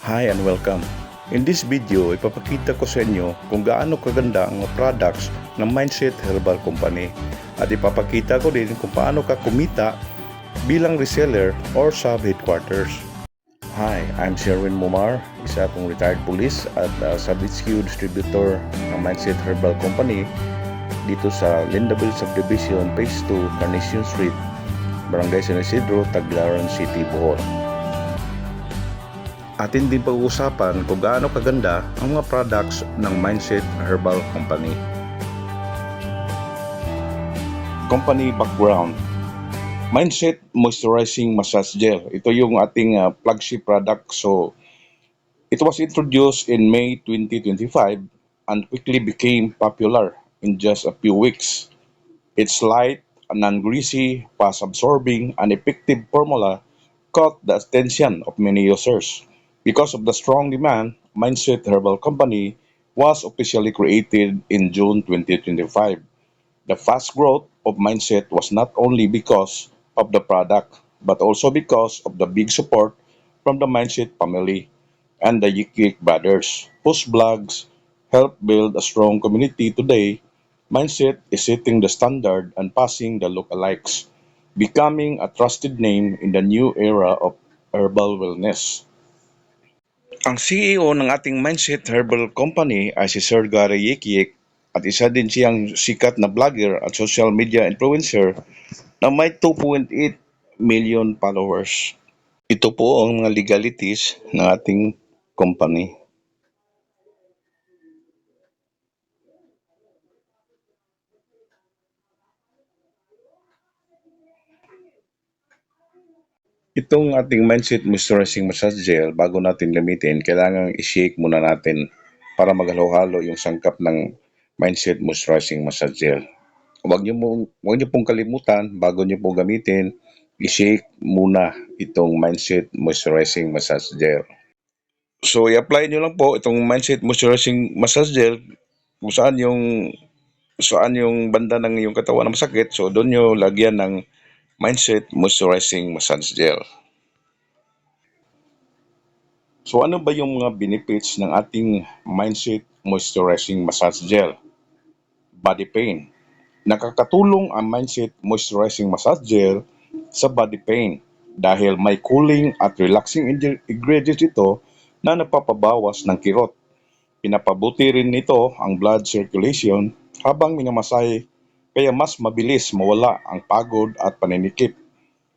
Hi and welcome. In this video, ipapakita ko sa inyo kung gaano kaganda ang mga products ng Mindset Herbal Company at ipapakita ko din kung paano ka kumita bilang reseller or sub-headquarters. Hi, I'm Sherwin Mumar, isa akong retired police at sub-HQ distributor ng Mindset Herbal Company dito sa Lindaville Subdivision, Phase 2, Carnation Street, Barangay San Isidro, Tagbilaran City, Bohol. Atin din pag-uusapan kung gaano kaganda ang mga products ng Mindset Herbal Company. Company background. Mindset Moisturizing Massage Gel. Ito yung ating flagship product. So, it was introduced in May 2025 and quickly became popular in just a few weeks. Its light, non-greasy, fast-absorbing, and effective formula caught the attention of many users. Because of the strong demand, Mindset Herbal Company was officially created in June 2025. The fast growth of Mindset was not only because of the product, but also because of the big support from the Mindset family and the Yikik brothers, whose blogs help build a strong community today. Mindset is setting the standard and passing the lookalikes, becoming a trusted name in the new era of herbal wellness. Ang CEO ng ating Mindset Herbal Company ay si Sir Gary Yikik at isa din siyang sikat na vlogger at social media influencer na may 2.8 million followers. Ito po ang mga legalities ng ating company. Itong ating Mindset Moisturizing Massage Gel, bago natin gamitin, kailangan i-shake muna natin para maghalo-halo yung sangkap ng Mindset Moisturizing Massage Gel. Huwag niyo pong kalimutan, bago niyo po gamitin, i-shake muna itong Mindset Moisturizing Massage Gel. So, i-apply niyo lang po itong Mindset Moisturizing Massage Gel kung saan yung banda ng iyong katawan na masakit. So, doon niyo lagyan ng Mindset Moisturizing Massage Gel. So, ano ba yung mga benefits ng ating Mindset Moisturizing Massage Gel? Body pain. Nakakatulong ang Mindset Moisturizing Massage Gel sa body pain dahil may cooling at relaxing ingredients ito na napapabawas ng kirot. Pinapabuti rin nito ang blood circulation habang minamasahe, kaya mas mabilis mawala ang pagod at paninikip.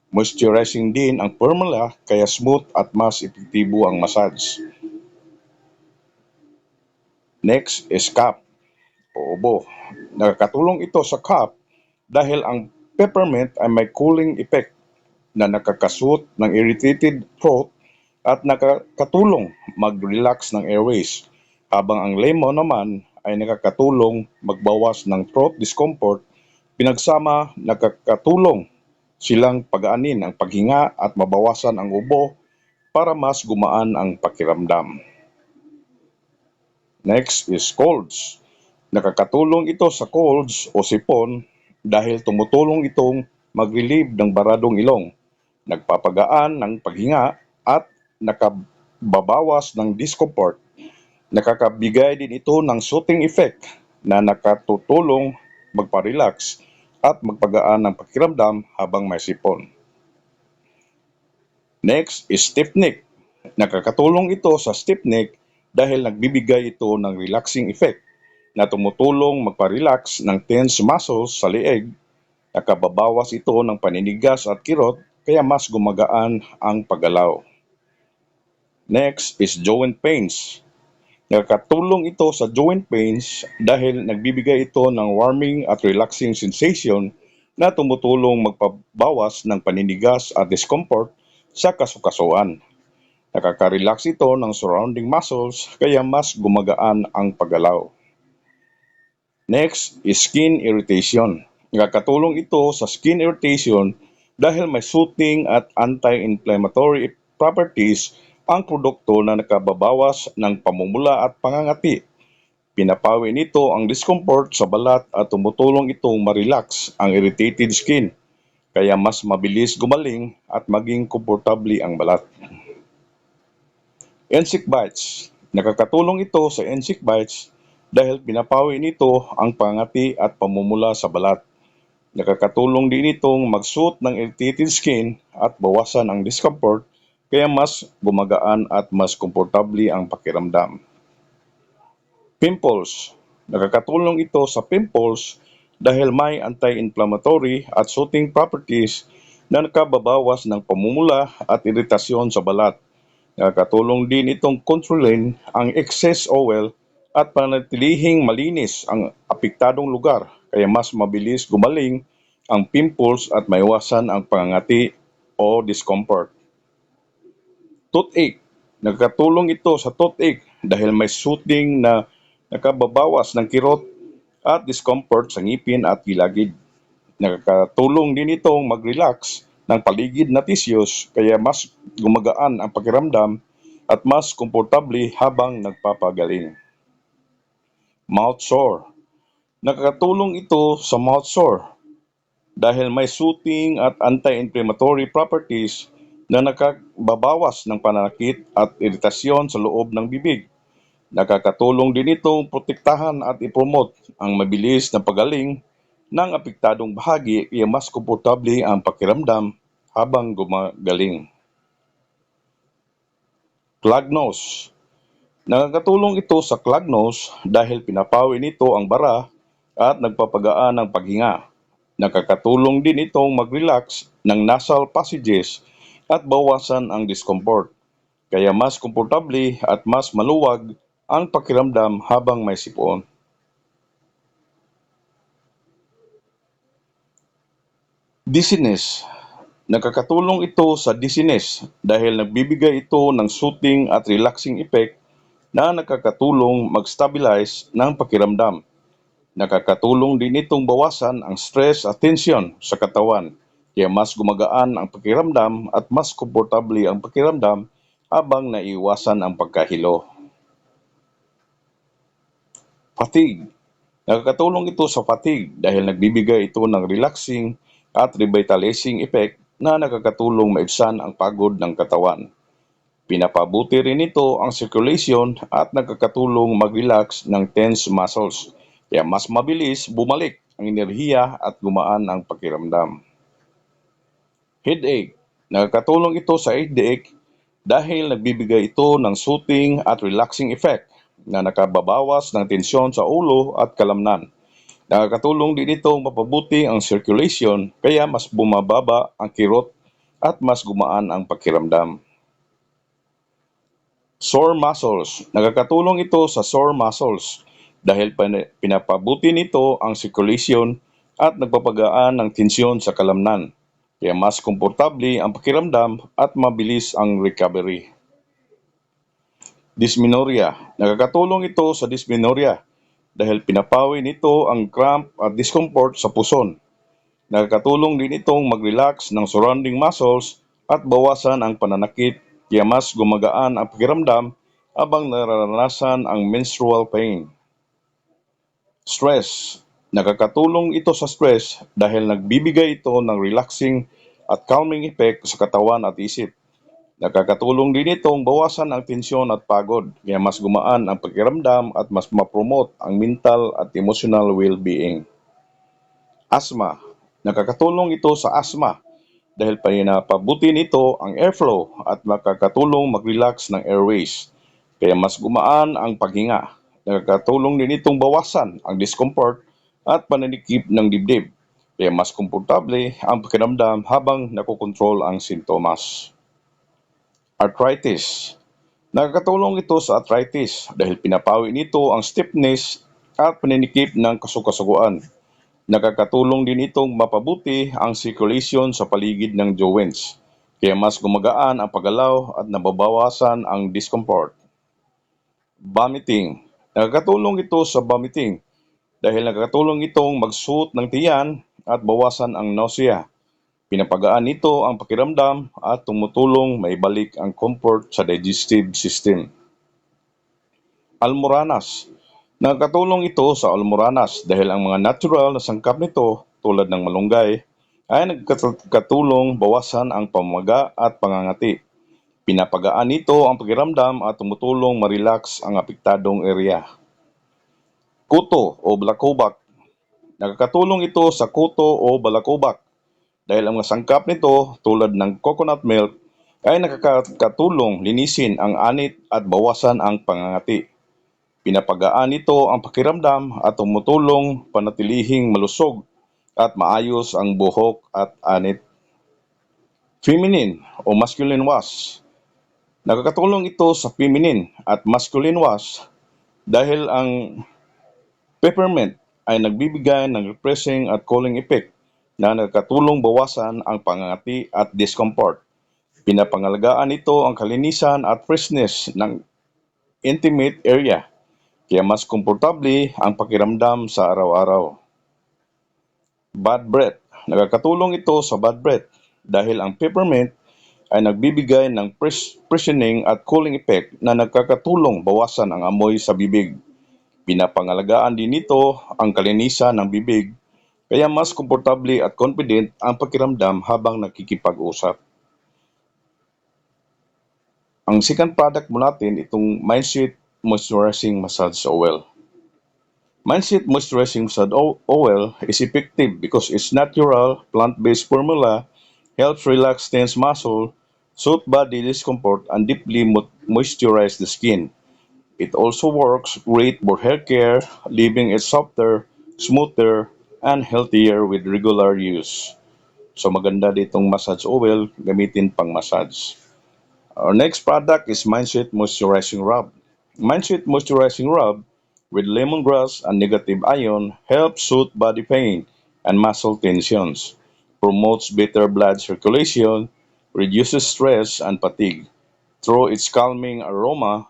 Moisturizing din ang formula, kaya smooth at mas epektibo ang massage. Next is cup o ubo. Nakakatulong ito sa cup dahil ang peppermint ay may cooling effect na nakakasut ng irritated throat at nakakatulong mag-relax ng airways, habang ang lemon naman ay nakakatulong magbawas ng throat discomfort. Pinagsama, nakakatulong silang pagaanin ang paghinga at mabawasan ang ubo para mas gumaan ang pakiramdam. Next is colds. Nakakatulong ito sa colds o sipon dahil tumutulong itong mag-relieve ng baradong ilong, nagpapagaan ng paghinga at nakababawas ng discomfort. Nakakabigay din ito ng soothing effect na nakatutulong magpa-relax at magpagaan ng pakiramdam habang may sipon. Next is stiff neck. Nakakatulong ito sa stiff neck dahil nagbibigay ito ng relaxing effect na tumutulong magpa-relax ng tense muscles sa leeg. Nakababawas ito ng paninigas at kirot, kaya mas gumagaan ang paggalaw. Next is joint pains. Nakakatulong ito sa joint pains dahil nagbibigay ito ng warming at relaxing sensation na tumutulong magpabawas ng paninigas at discomfort sa kasukasuan. Nakaka-relax ito ng surrounding muscles, kaya mas gumagaan ang paggalaw. Next is skin irritation. Nakakatulong ito sa skin irritation dahil may soothing at anti-inflammatory properties ang produkto na nakababawas ng pamumula at pangangati. Pinapawi nito ang discomfort sa balat at tumutulong itong ma-relax ang irritated skin, kaya mas mabilis gumaling at maging komportable ang balat. Insect bites. Nakakatulong ito sa insect bites dahil pinapawi nito ang pangati at pamumula sa balat. Nakakatulong din itong magsuot ng irritated skin at bawasan ang discomfort kaya mas gumagaan at mas komportable ang pakiramdam. Pimples. Nakakatulong ito sa pimples dahil may anti-inflammatory at soothing properties na nakababawas ng pamumula at iritasyon sa balat. Nakakatulong din itong kontrolin ang excess oil at panatilihing malinis ang apektadong lugar kaya mas mabilis gumaling ang pimples at maiwasan ang pangangati o discomfort. Toothache. Nakakatulong ito sa toothache dahil may soothing na nakababawas ng kirot at discomfort sa ngipin at gilagid. Nakakatulong din itong mag-relax ng paligid na tissues kaya mas gumagaan ang pakiramdam at mas komportable habang nagpapagaling. Mouth sore. Nakakatulong ito sa mouth sore dahil may soothing at anti-inflammatory properties na nakababawas ng pananakit at iritasyon sa loob ng bibig. Nakakatulong din itong protektahan at ipromote ang mabilis na pagaling ng apektadong bahagi kaya mas komportable ang pakiramdam habang gumagaling. Clogged nose. Nakakatulong ito sa clogged nose dahil pinapawi nito ang bara at nagpapagaan ng paghinga. Nakakatulong din itong mag-relax ng nasal passages at bawasan ang discomfort. Kaya mas komportable at mas maluwag ang pakiramdam habang may sipon. Dizziness. Nakakatulong ito sa dizziness dahil nagbibigay ito ng soothing at relaxing effect na nakakatulong mag-stabilize ng pakiramdam. Nakakatulong din itong bawasan ang stress at tension sa katawan, kaya mas gumagaan ang pakiramdam at mas komportable ang pakiramdam habang naiwasan ang pagkahilo. Fatigue. Nakakatulong ito sa fatigue dahil nagbibigay ito ng relaxing at revitalizing effect na nakakatulong maibsan ang pagod ng katawan. Pinapabuti rin ito ang circulation at nakakatulong mag-relax ng tense muscles, kaya mas mabilis bumalik ang enerhiya at gumaan ang pakiramdam. Headache. Nakakatulong ito sa headache dahil nagbibigay ito ng soothing at relaxing effect na nakababawas ng tensyon sa ulo at kalamnan. Nakakatulong din ito mapabuti ang circulation kaya mas bumababa ang kirot at mas gumaan ang pakiramdam. Sore muscles. Nakakatulong ito sa sore muscles dahil pinapabuti nito ang circulation at nagpapagaan ng tensyon sa kalamnan. Kaya mas komportable ang pakiramdam at mabilis ang recovery. Dysmenorrhea. Nakakatulong ito sa dysmenorrhea dahil pinapawi nito ang cramp at discomfort sa puson. Nakakatulong din itong mag-relax ng surrounding muscles at bawasan ang pananakit kaya mas gumagaan ang pakiramdam habang nararanasan ang menstrual pain. Stress. Nakakatulong ito sa stress dahil nagbibigay ito ng relaxing at calming effect sa katawan at isip. Nakakatulong din itong bawasan ang tensyon at pagod, kaya mas gumaan ang pakiramdam at mas mapromote ang mental at emotional well-being. Asthma. Nakakatulong ito sa asthma dahil pinapabuti nito ang airflow at makakatulong mag-relax ng airways, kaya mas gumaan ang paghinga. Nakakatulong din itong bawasan ang discomfort at pananikip ng dibdib, kaya mas komportable ang pakiramdam habang nakokontrol ang sintomas. Arthritis. Nakakatulong ito sa arthritis dahil pinapawi nito ang stiffness at paninikip ng kasukasuguan. Nakakatulong din itong mapabuti ang circulation sa paligid ng joints, kaya mas gumagaan ang paggalaw at nababawasan ang discomfort. Vomiting. Nakakatulong ito sa vomiting dahil nakakatulong itong magsuot ng tiyan at bawasan ang nausea. Pinapagaan nito ang pakiramdam at tumutulong maibalik ang comfort sa digestive system. Almoranas. Nakakatulong ito sa almoranas dahil ang mga natural na sangkap nito tulad ng malunggay ay nagkatulong bawasan ang pamamaga at pangangati. Pinapagaan nito ang pakiramdam at tumutulong ma-relax ang apektadong area. Kuto o balakubak. Nakakatulong ito sa kuto o balakubak dahil ang mga sangkap nito tulad ng coconut milk ay nakakatulong linisin ang anit at bawasan ang pangangati. Pinapagaan nito ang pakiramdam at tumutulong panatilihing malusog at maayos ang buhok at anit. Feminine o masculine wash. Nakakatulong ito sa feminine at masculine wash dahil ang peppermint ay nagbibigay ng refreshing at cooling effect na nakakatulong bawasan ang pangangati at discomfort. Pinapangalagaan nito ang kalinisan at freshness ng intimate area, kaya mas komportable ang pakiramdam sa araw-araw. Bad breath. Nakakatulong ito sa bad breath dahil ang peppermint ay nagbibigay ng freshening at cooling effect na nagkakatulong bawasan ang amoy sa bibig. Pinapangalagaan din nito ang kalinisan ng bibig kaya mas komportable at confident ang pakiramdam habang nakikipag-usap. Ang second product mo natin itong Mindset Moisturizing Massage Oil. Mindset Moisturizing Massage Oil is effective because its natural plant-based formula helps relax tense muscle, soothe body discomfort, and deeply moisturize the skin. It also works great for hair care, leaving it softer, smoother, and healthier with regular use. So maganda ditong massage oil, gamitin pang massage. Our next product is Mindset Moisturizing Rub. Mindset Moisturizing Rub with lemongrass and negative ion helps soothe body pain and muscle tensions, promotes better blood circulation, reduces stress and fatigue. Through its calming aroma,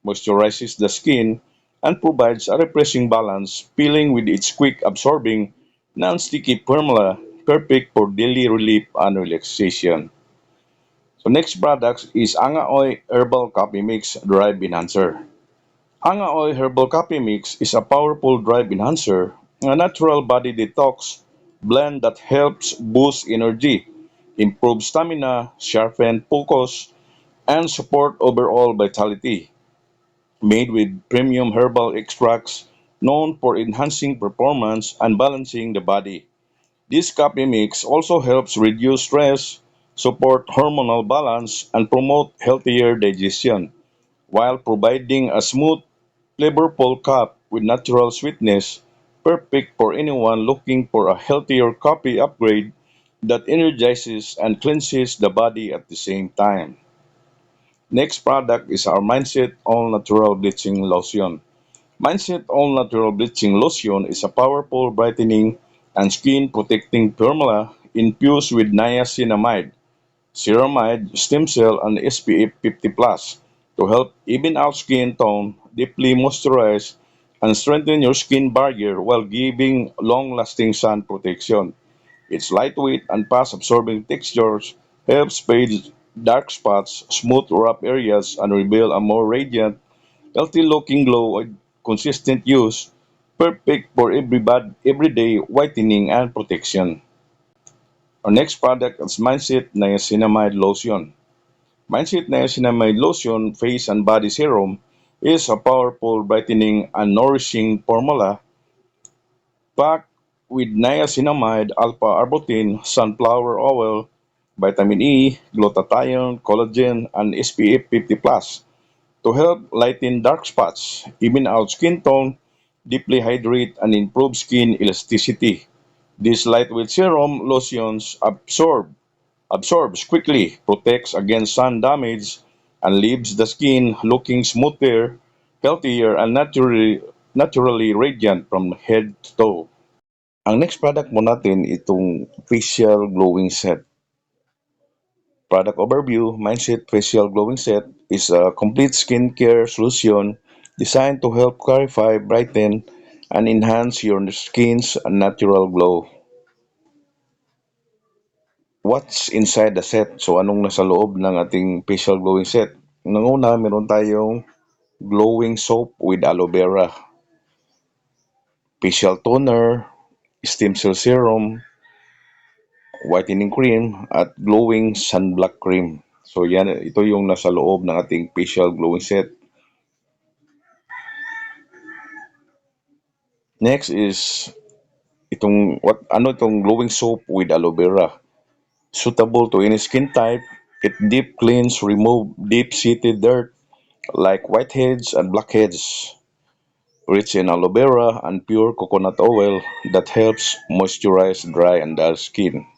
moisturizes the skin, and provides a refreshing balance, peeling with its quick absorbing, non-sticky formula, perfect for daily relief and relaxation. So next product is Angaoy Herbal Coffee Mix Drive Enhancer. Angaoy Herbal Coffee Mix is a powerful drive enhancer, a natural body detox blend that helps boost energy, improve stamina, sharpen focus, and support overall vitality. Made with premium herbal extracts known for enhancing performance and balancing the body. This coffee mix also helps reduce stress, support hormonal balance, and promote healthier digestion, while providing a smooth, flavorful cup with natural sweetness, perfect for anyone looking for a healthier coffee upgrade that energizes and cleanses the body at the same time. Next product is our Mindset All Natural Bleaching Lotion. Mindset All Natural Bleaching Lotion is a powerful brightening and skin protecting formula infused with niacinamide, ceramide, stem cell, and SPF 50 plus to help even out skin tone, deeply moisturize, and strengthen your skin barrier while giving long-lasting sun protection. Its lightweight and fast-absorbing textures helps fade dark spots, smooth rough areas, and reveal a more radiant, healthy-looking glow with consistent use, perfect for everyday whitening and protection. Our next product is Mindset Niacinamide Lotion. Mindset Niacinamide Lotion Face and Body Serum is a powerful brightening and nourishing formula packed with niacinamide, alpha-arbutin, sunflower oil, vitamin E, glutathione, collagen, and SPF 50 plus to help lighten dark spots, even out skin tone, deeply hydrate, and improve skin elasticity. These lightweight serum lotions absorbs quickly, protects against sun damage, and leaves the skin looking smoother, healthier, and naturally radiant from head to toe. Ang next product mo natin itong facial glowing set. Product overview, Mindset Facial Glowing Set is a complete skincare solution designed to help clarify, brighten, and enhance your skin's natural glow. What's inside the set? So anong nasa loob ng ating facial glowing set? Nanguna, meron tayong glowing soap with aloe vera, facial toner, stem cell serum, whitening cream, at glowing sunblock cream. So yan, ito yung nasa loob ng ating facial glowing set. Next is itong glowing soap with aloe vera. Suitable to any skin type. It deep cleans, remove deep-seated dirt like whiteheads and blackheads. Rich in aloe vera and pure coconut oil that helps moisturize dry and dull skin.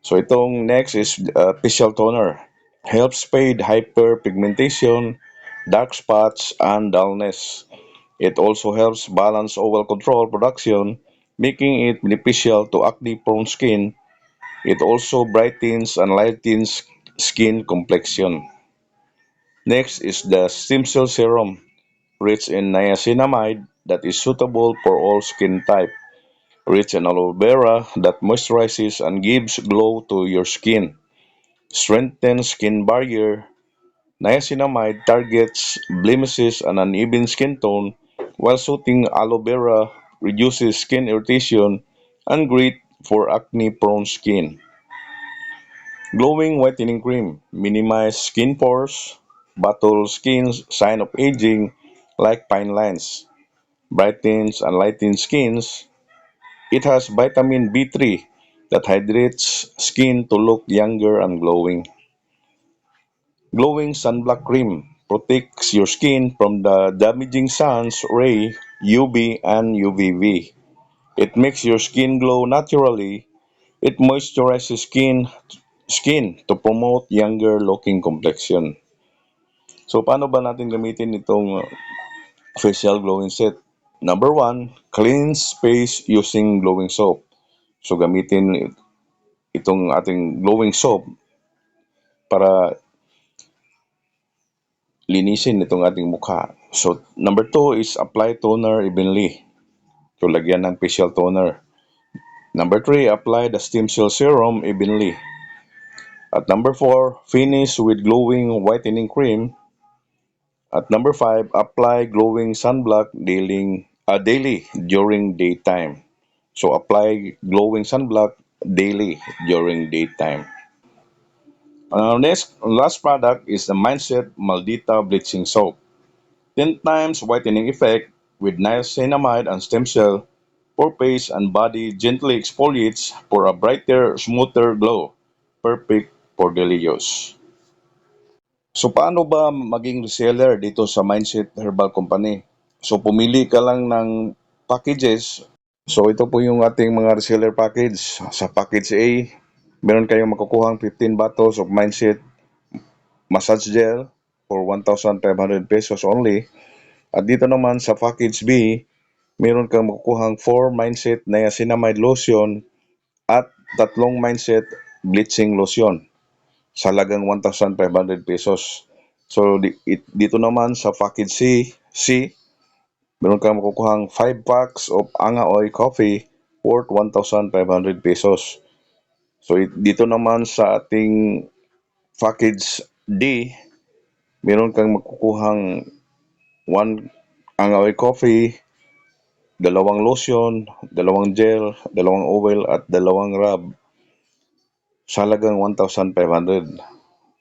So itong next is facial toner. Helps fade hyperpigmentation, dark spots, and dullness. It also helps balance oil control production, making it beneficial to acne-prone skin. It also brightens and lightens skin complexion. Next is the stem cell serum, rich in niacinamide that is suitable for all skin type. Rich in aloe vera that moisturizes and gives glow to your skin. Strengthens skin barrier. Niacinamide targets blemishes and uneven skin tone, while soothing aloe vera reduces skin irritation and great for acne-prone skin. Glowing whitening cream minimize skin pores, battle skin's sign of aging like fine lines, brightens and lightens skins. It has vitamin B3 that hydrates skin to look younger and glowing. Glowing sunblock cream protects your skin from the damaging sun's ray UV and UVB. It makes your skin glow naturally. It moisturizes skin to promote younger looking complexion. So paano ba natin gamitin itong facial glowing set? Number one, cleanse face using glowing soap. So gamitin itong ating glowing soap para linisin itong ating mukha. So number two is apply toner evenly. So lagyan ng facial toner. Number three, apply the stem cell serum evenly. At number four, finish with glowing whitening cream. At number five, apply glowing sunblock daily during daytime. So apply glowing sunblock daily during daytime. Next, last product is the Mindset Maldita Bleaching Soap. 10 times whitening effect with niacinamide and stem cell for face and body gently exfoliates for a brighter, smoother glow. Perfect for daily use. So paano ba maging reseller dito sa Mindset Herbal Company? So pumili ka lang ng packages. So ito po yung ating mga reseller package. Sa package A, meron kayong makukuhang 15 bottles of Mindset massage gel for 1,500 pesos only. At dito naman sa package B, meron kang makukuhang 4 Mindset niacinamide lotion at tatlong Mindset bleaching lotion sa halagang 1,500 pesos. So dito naman sa package C, meron kang makukuhang 5 packs of Anga Oy coffee worth 1,500 pesos. So dito naman sa ating package D, meron kang makukuhang 1 Anga Oy coffee, dalawang lotion, dalawang gel, dalawang oil at dalawang rub sa halagang 1,500.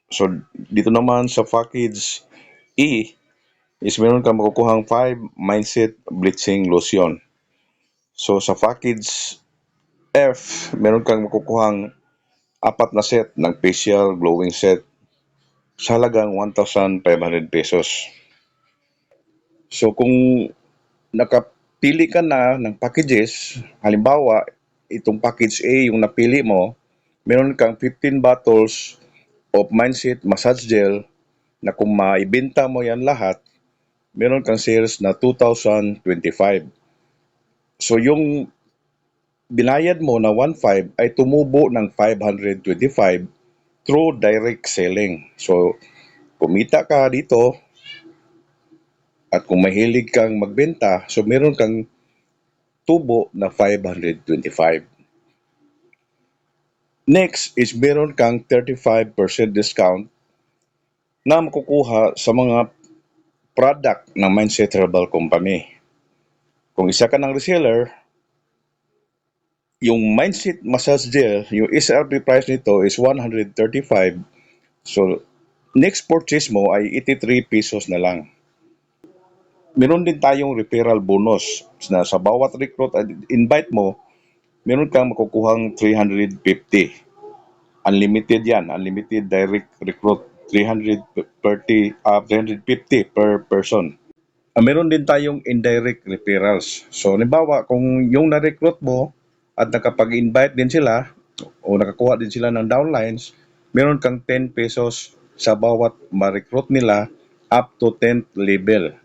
So dito naman sa package E is meron kang makukuhang 5 Mindset Bleaching Lotion. So sa package F, meron kang makukuhang apat na set ng facial glowing set sa halagang 1,500 pesos. So kung nakapili ka na ng packages, halimbawa itong package A yung napili mo, meron kang 15 bottles of Mindset Massage Gel na kung maibenta mo yan lahat, meron kang sales na 2,025. So yung binayad mo na 1,500 ay tumubo ng 525 through direct selling. So kumita ka dito at kung mahilig kang magbenta, so meron kang tubo na 525. Next is meron kang 35% discount na makukuha sa mga product ng Mindset Herbal Company. Kung isa ka ng reseller, Yung Mindset Massage Gel, yung SRP price nito is 135. So, next purchase mo ay 83 pesos na lang. Meron din tayong referral bonus na sa bawat recruit at invite mo, meron kang makukuhang 350. Unlimited yan, unlimited direct recruit, 350 per person. Meron din tayong indirect referrals. So, halimbawa, kung yung na-recruit mo at nakapag-invite din sila o nakakuha din sila ng downlines, meron kang 10 pesos sa bawat ma-recruit nila up to 10th level.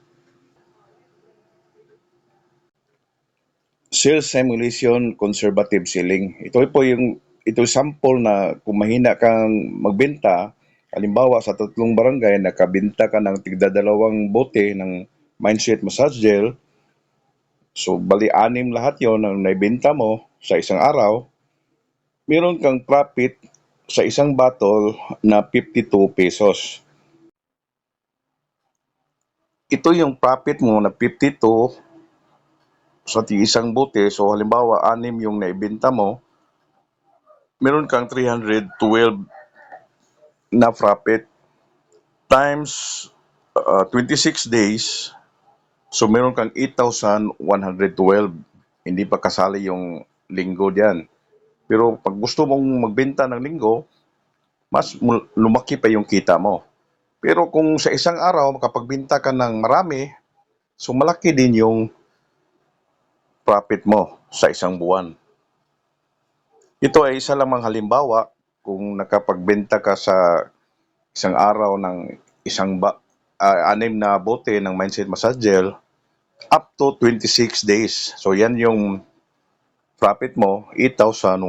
Sales simulation conservative selling. Ito sample na kung mahina kang magbenta, halimbawa sa tatlong barangay nakabenta ka ng tigdadalawang bote ng Mindset Massage Gel. So, bali anim lahat yon ang naibenta mo sa isang araw. Meron kang profit sa isang bottle na 52 pesos. Ito yung profit mo na 52 sa isang bote. So, halimbawa, anim yung naibenta mo, meron kang 312 na profit times 26 days. So, meron kang 8,112. Hindi pa kasali yung linggo diyan. Pero pag gusto mong magbenta ng linggo, mas lumaki pa yung kita mo. Pero kung sa isang araw makapagbenta ka ng marami, so malaki din yung profit mo sa isang buwan. Ito ay isa lamang halimbawa kung nakapagbenta ka sa isang araw ng anim na bote ng Mindset Massage Gel up to 26 days. So yan yung profit mo, 8,112.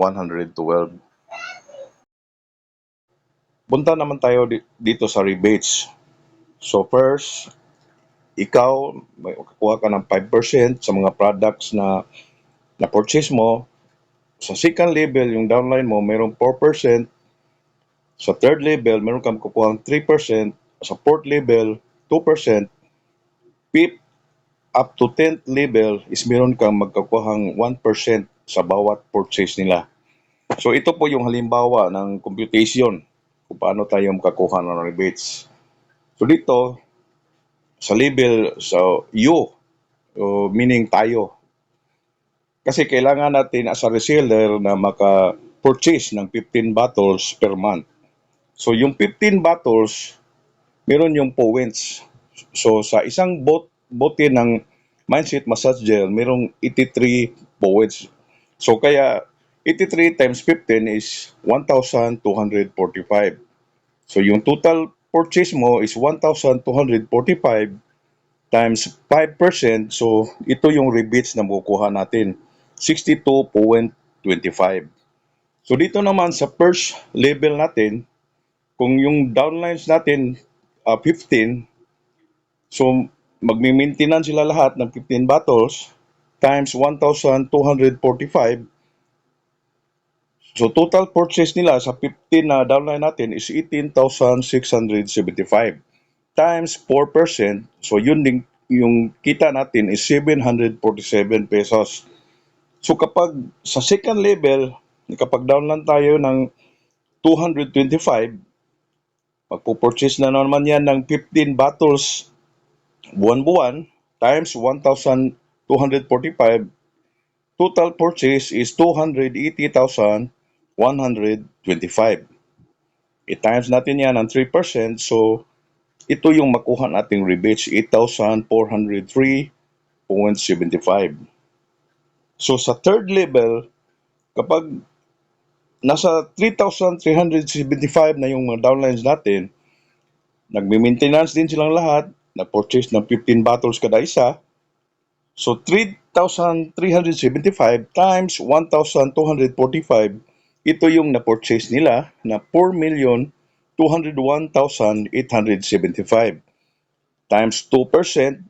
Punta naman tayo dito sa rebates. So first, ikaw may kukuha ka ng 5% sa mga products na na-purchase mo. Sa second level, yung downline mo, mayroong 4%. Sa third level, meron kang kukuha ng 3%. Sa fourth level, 2%. Fifth up to 10th level is meron kang magkakuhang 1% sa bawat purchase nila. So ito po yung halimbawa ng computation kung paano tayo makakuha ng rebates. So dito, sa level, so you, meaning tayo. Kasi kailangan natin as a reseller na maka-purchase ng 15 bottles per month. So yung 15 bottles, meron yung points. So sa isang bote ng Mindset Massage Gel, merong 83 points. So kaya 83 times 15 is 1,245. So yung total purchase mo is 1,245 times 5%. So ito yung rebates na makukuha natin, 62.25. So dito naman sa first level natin, kung yung downlines natin 15, so magmi-maintenance sila lahat ng 15 bottles times 1,245. So total purchase nila sa 15 na downline natin is 18,675 times 4%. So yun din yung kita natin is 747 pesos. So kapag sa second level, kapag down lang tayo ng 225, magpo-purchase na naman yan ng 15 bottles buwan-buwan times 1,245. Total purchase is 280,125. I-times natin yan ng 3%. So ito yung makuha nating rebates, 8,403.75. So sa third level, kapag nasa 3,375 na yung mga downlines natin, nagme-maintenance din silang lahat, na-purchase ng 15 bottles kada isa. So 3,375 times 1,245, ito yung na-purchase nila na 4,201,875 times 2%.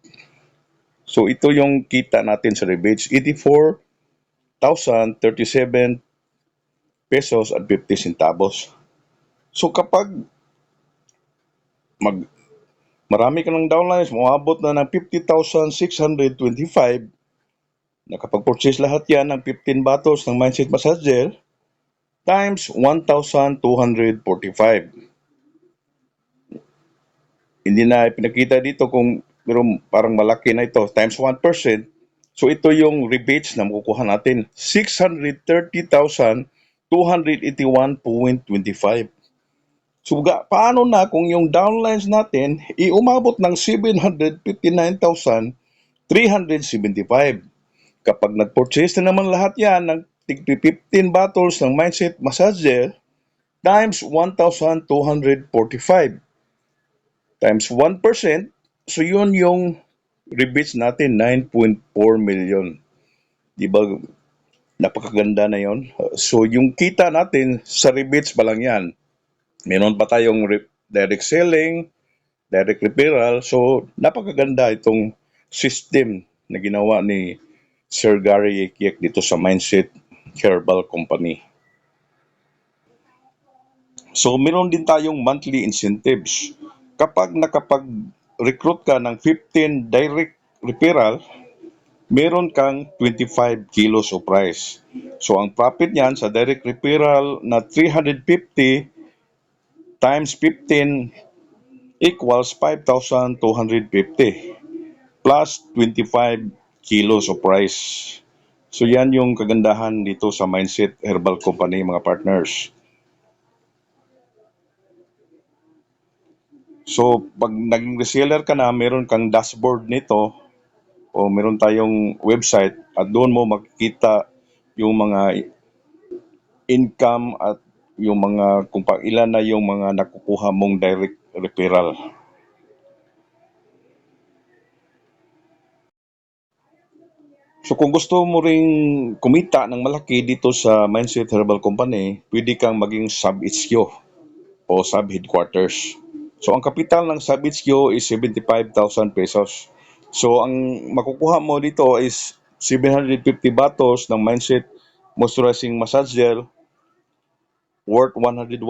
So ito yung kita natin sa rebates, 84,037 pesos at 50 centavos. So kapag marami ka ng downlines, umabot na ng 50,625, Nakapag-purchase lahat yan ng 15 bottles ng Mindset Massage Gel times 1,245. Hindi na pinakita dito pero parang malaki na ito, times 1%. So ito yung rebates na makukuha natin, 630,281.25. So paano na kung yung downlines natin iumabot ng 759,375? Kapag nag-purchase na naman lahat yan ng 15 bottles ng Mindset Massage Gel times 1,245 times 1%, so yun yung rebates natin, 9.4 million. Di ba napakaganda na yon? So yung kita natin sa rebates pa lang yan. Meron pa tayong direct selling, direct referral. So napakaganda itong system na ginawa ni Sir Gary Yekiek dito sa Mindset Herbal Company. So meron din tayong monthly incentives. Kapag nakapag-recruit ka ng 15 direct referral, meron kang 25 kilos o price. So ang profit niyan sa direct referral na 350 times 15 equals 5,250 plus 25 kilos o price. So yan yung kagandahan dito sa Mindset Herbal Company, mga partners. So pag naging reseller ka na, meron kang dashboard nito o meron tayong website at doon mo makikita yung mga income at yung mga kung ilan na yung mga nakukuha mong direct referral. So kung gusto mo ring kumita ng malaki dito sa Mindset Herbal Company, pwede kang maging sub-HQ o sub-headquarters. So ang kapital ng sub-HQ is 75,000 pesos. So ang makukuha mo dito is 750 bottles ng Mindset Moisturizing Massage Gel worth 101,250.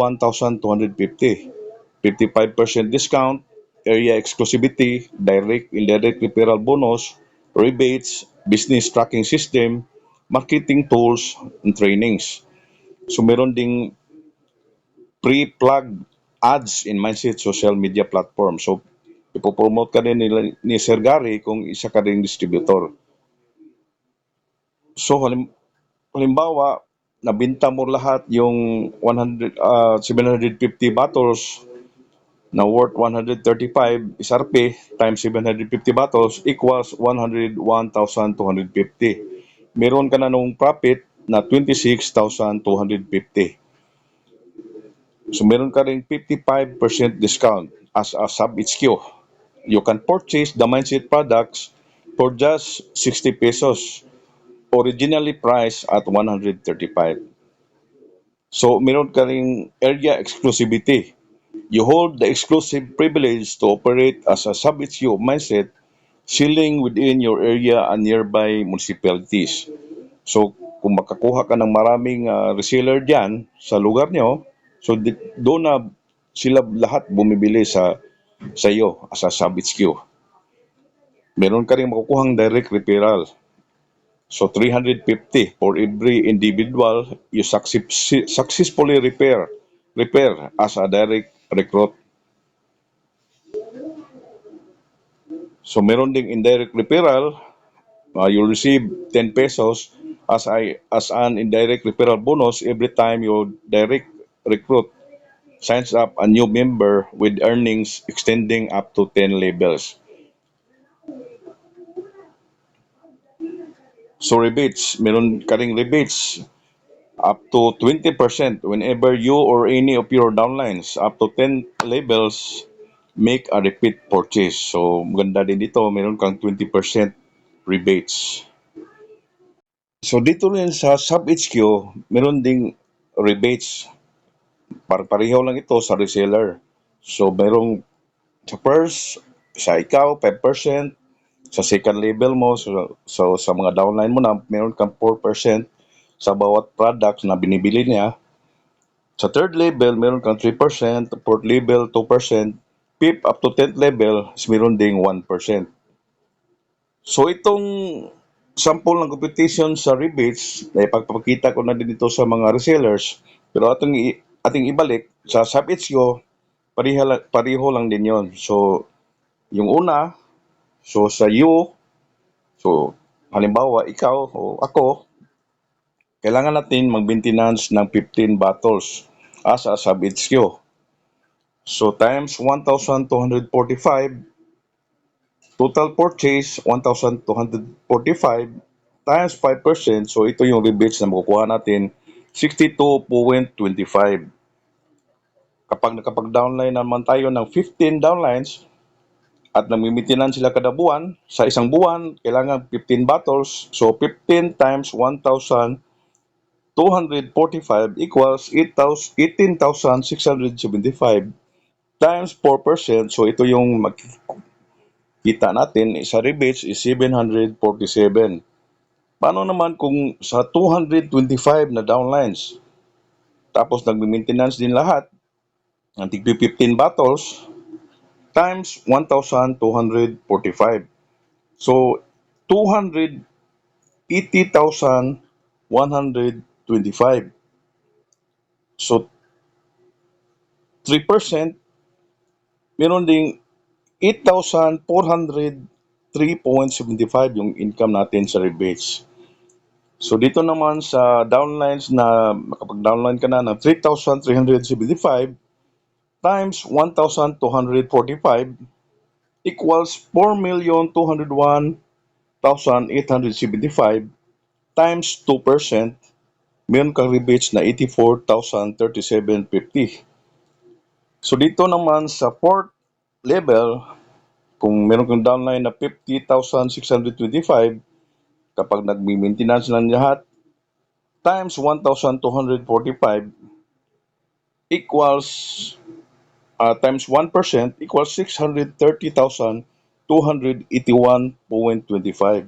55% discount, area exclusivity, direct, indirect referral bonus, rebates, business tracking system, marketing tools, and trainings. So meron ding pre-plug ads in Mindset social media platform. So ipopromote ka din ni Sir Gary kung isa ka rin distributor. So halimbawa, nabinta mo lahat yung 750 bottles na worth 135 SRP times 750 bottles equals 101,250. Meron ka na nung profit na 26,250. So meron ka ring 55% discount as a sub-HQ. You can purchase the Mindset products for just 60 pesos, originally priced at 135. So meron ka ring area exclusivity. You hold the exclusive privilege to operate as a sub-HQ of Mindset, selling within your area and nearby municipalities. So kung makakuha ka ng maraming reseller dyan sa lugar nyo, so doon na sila lahat bumibili sa iyo as a sub-HQ. Meron ka rin makukuhang direct referral. So 350 for every individual you successfully repair as a direct recruit. So meron ding indirect referral, you'll receive 10 pesos as an indirect referral bonus every time you direct recruit signs up a new member with earnings extending up to 10 labels. So rebates, meron ka ring rebates up to 20% whenever you or any of your downlines up to 10 labels make a repeat purchase. So maganda din dito, meron kang 20% rebates. So dito rin sa sub-HQ, meron ding rebates. Pareho lang ito sa reseller. So merong sa first, sa ikaw, 5%. Sa second label mo, so sa mga downline mo na, meron kang 4% sa bawat product na binibili niya. Sa third level, meron kang 3%, fourth level, 2%, fifth up to 10th level, meron ding 1%. So itong sample ng competition sa rebates, na ipagpapakita ko na din ito sa mga resellers. Pero ating ibalik, sa SubHQ, pareho lang din yon. So, yung una, so sa you, so halimbawa ikaw o ako, kailangan natin mag-maintenance ng 15 bottles as a SubHQ. So times 1,245, total purchase 1,245 times 5%. So ito yung rebates na makukuha natin, 62.25. Kapag nakapag-downline naman tayo ng 15 downlines at nami-maintenance sila kada buwan, sa isang buwan kailangan 15 bottles. So 15 times 1,245 equals 18,675 times 4%. So ito yung makikita natin sa rebates is 747. Paano naman kung sa 225 na downlines, tapos nagme-maintenance din lahat, ng tig 15 bottles, times 1,245. So, 280,125. So, 3%, meron ding 8,403.75 yung income natin sa rebates. So, dito naman sa downlines na makapag-downline ka na ng 3,375 times 1,245 equals 4,201,875 times 2%, meron kang rebates na 84,037.50. So dito naman sa fourth level, kung meron kang downline na 50,625, kapag nagmi-maintenance lang lahat, times 1,245 equals times 1% equals 630,281.25.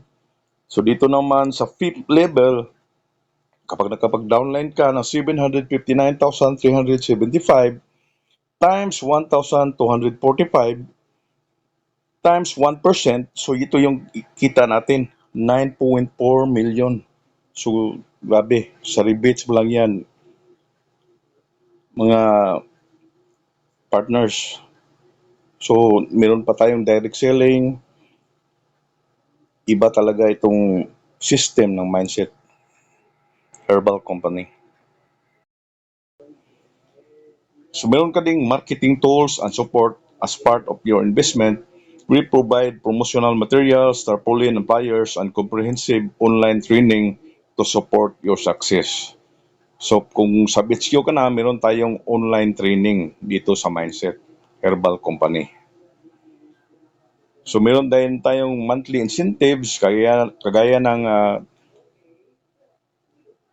So dito naman sa fifth level, kapag nakapag-downline ka ng 759,375 times 1,245 times 1%, so ito yung kita natin, 9.4 million. So grabe, sa rebates mo lang yan, mga partners. So meron pa tayong direct selling, iba talaga itong system ng Mindset Herbal Company. So meron ka ding marketing tools and support as part of your investment. We provide promotional materials, tarpaulin and flyers, and comprehensive online training to support your success. So kung sa BHQ ka na, meron tayong online training dito sa Mindset Herbal Company. So meron din tayong monthly incentives kagaya ng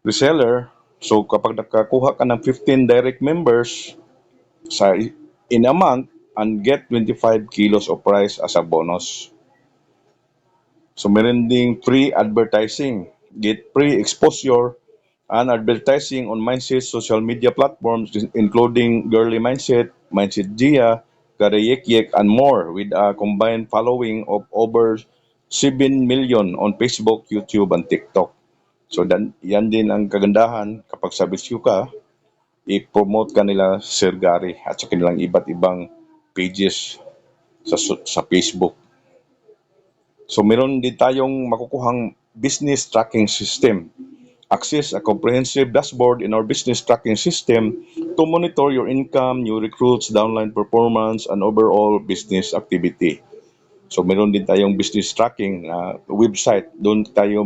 reseller. So kapag nakakuha ka ng 15 direct members sa in a month and get 25 kilos of rice as a bonus. So meron ding free advertising, get free exposure and advertising on Mindset social media platforms including Girly Mindset, Mindset Gia, Karayekyek, and more with a combined following of over 7 million on Facebook, YouTube, and TikTok. So yan din ang kagandahan kapag sa bisyo ka, i-promote ka nila Sir Gary at sa kanilang iba't ibang pages sa Facebook. So meron din tayong makukuhang business tracking system. Access a comprehensive dashboard in our business tracking system to monitor your income, new recruits, downline performance, and overall business activity. So meron din tayong business tracking website. Doon tayo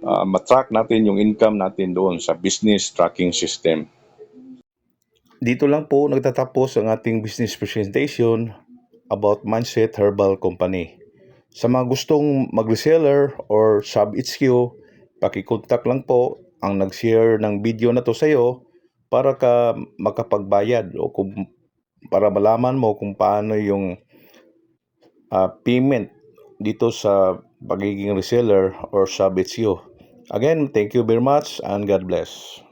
matrack natin yung income natin doon sa business tracking system. Dito lang po nagtatapos ang ating business presentation about Mindset Herbal Company. Sa mga gustong mag-reseller or sub-HQ, pakikontak lang po ang nag-share ng video na to sa iyo para ka makapagbayad o para malaman mo kung paano yung payment dito sa pagiging reseller or sub-HQ. Again, thank you very much and God bless.